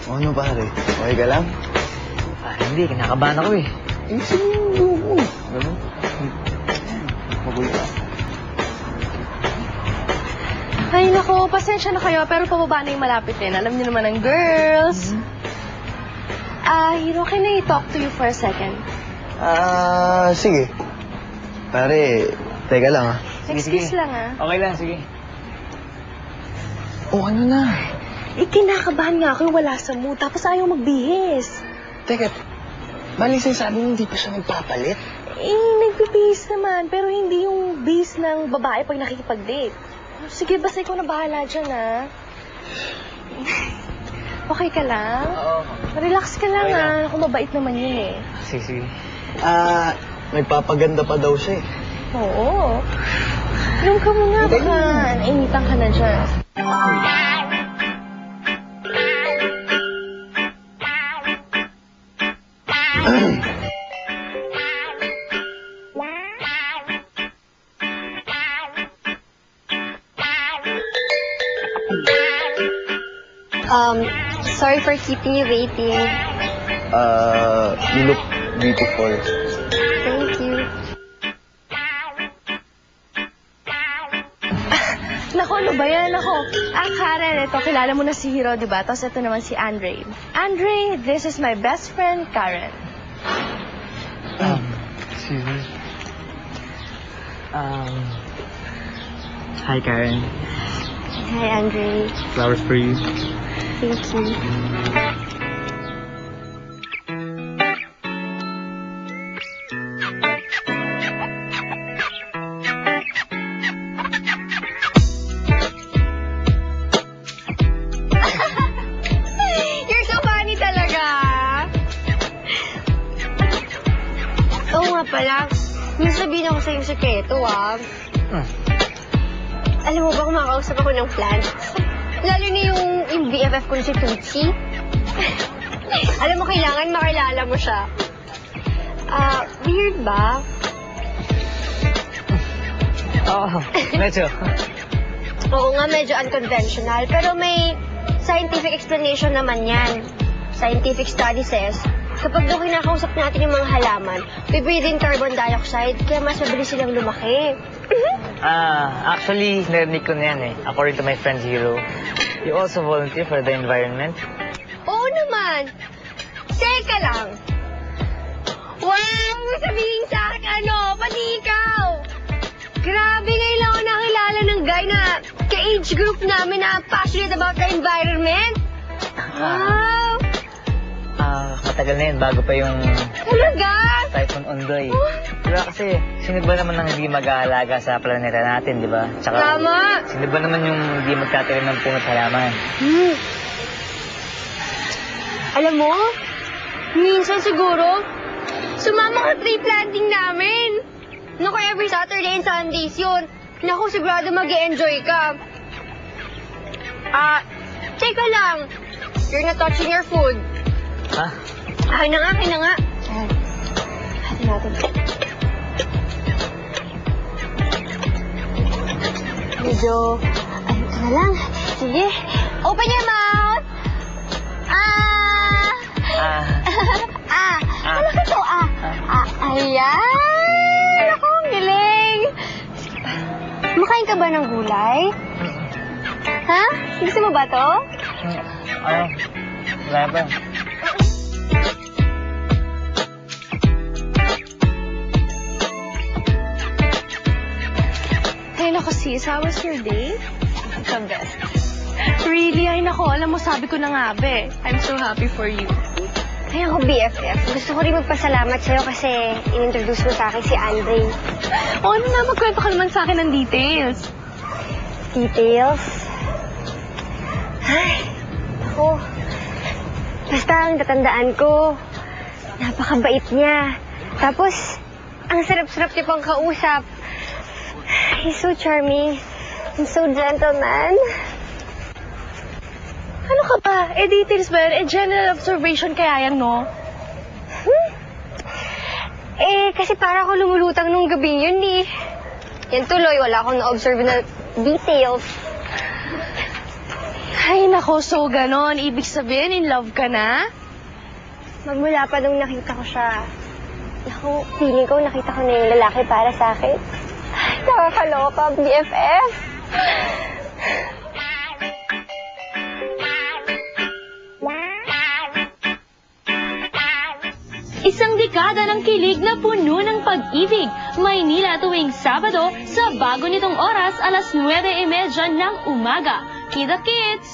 Ano pare? Okay ka lang? Hindi. Kinakabahan ako eh. Sinundo mo. Ano? Magulo ka. Ay, nako, pasensya na kayo, pero pababa na yung malapit din. Alam niyo naman ang girls. Hiro, can I talk to you for a second? Sige. Pare, teka lang ah. Excuse lang Okay lang, sige. Oh, ano na? Kinakabahan nga ako yung wala sa mood, tapos ayaw magbihis. Teka, bali sabi mo hindi pa siya nagpapalit? Nagbibihis naman, pero hindi yung bihis ng babae pag nakikipag-date. Sige, basta ikaw na bahala dyan, Okay ka lang? Oo. Relax ka lang, Okay lang. Ako, mabait naman yun, Sige. Nagpapaganda pa daw siya eh. Oo. Inom ka muna, baka nainitan ka na dyan. Sorry for keeping you waiting. You look beautiful. Thank you. Naku, ano ba yan? Naku, Karen, ito, kilala mo na si Hiro, di ba? Tapos ito naman si Andre. Andre, this is my best friend, Karen. Excuse me. Hi, Karen. Hi, Andre. Flowers for you. Thank you. You're so funny talaga. Oo nga pala. May sabihin ako sa'yo sekreto, Alam mo ba, kumakausap ako ng plants? Lalo na yung BFF ko si Tutsi. Alam mo, kailangan makilala mo siya. Weird ba? Oo, medyo. Oo nga, medyo unconventional. Pero may scientific explanation naman yan. Scientific study says, kapag daw kinakausap natin yung mga halaman, we breathe in carbon dioxide, kaya mas mabilis silang lumaki. Actually, narinig ko na yan eh. According to my friend Hiro, you also volunteer for the environment. Oo naman. Teka lang. Wow! Sabihin sa akin pati ikaw. Grabe, ngayon lang ako nakilala ng guy na ka-age group namin na passionate about the environment. Wow! Matagal na yun, bago pa yung Talaga? Typhoon Ondoy. Diba kasi, sino ba naman ang hindi mag-aalaga sa planeta natin, di ba? Tsaka, Tama. sino ba naman yung hindi magtatanim ng punot halaman? Alam mo, minsan siguro, sumama ka tree planting namin. Naku, every Saturday and Sundays yun. Naku, sigurado mag-e-enjoy ka. Teka lang. You're not touching your food. Ha? Akin na nga, akin na nga. Atin natin. Medyo, ano ka na lang. Sige, open your mouth. Ano ka to? Ayan! Ako, ang galing. Sige pa. Makain ka ba ng gulay? Ha? Gusto mo ba to? Wala pa. Hey, naku sis, how was your day? The best. Really? Ay, naku, alam mo, sabi ko na nga, be. I'm so happy for you. Ay, ako, BFF. Gusto ko rin magpasalamat sa'yo kasi in-introduce mo sa akin si Andre. O, ano na, magkwento ka naman sa akin ng details. Details? Ay, ako. Basta ang tatandaan ko, napakabait niya. Tapos, ang sarap-sarap niya pang kausap. He's so charming and so gentleman. Ano ka ba? Details ba yun? General observation kaya yan, no? Kasi para ako lumulutang nung gabi yun, Yan tuloy, wala akong na-observe na details. Ay, nako, so ganon. Ibig sabihin, in love ka na? Magmula pa nung nakita ko siya, naku, feeling ko nakita ko na yung lalaki para sa akin. Ay, nakakaloka, BFF. Isang dekada ng kilig na puno ng pag-ibig. Maynila tuwing Sabado sa bago nitong oras, 9:30 ng umaga. Kita Kids!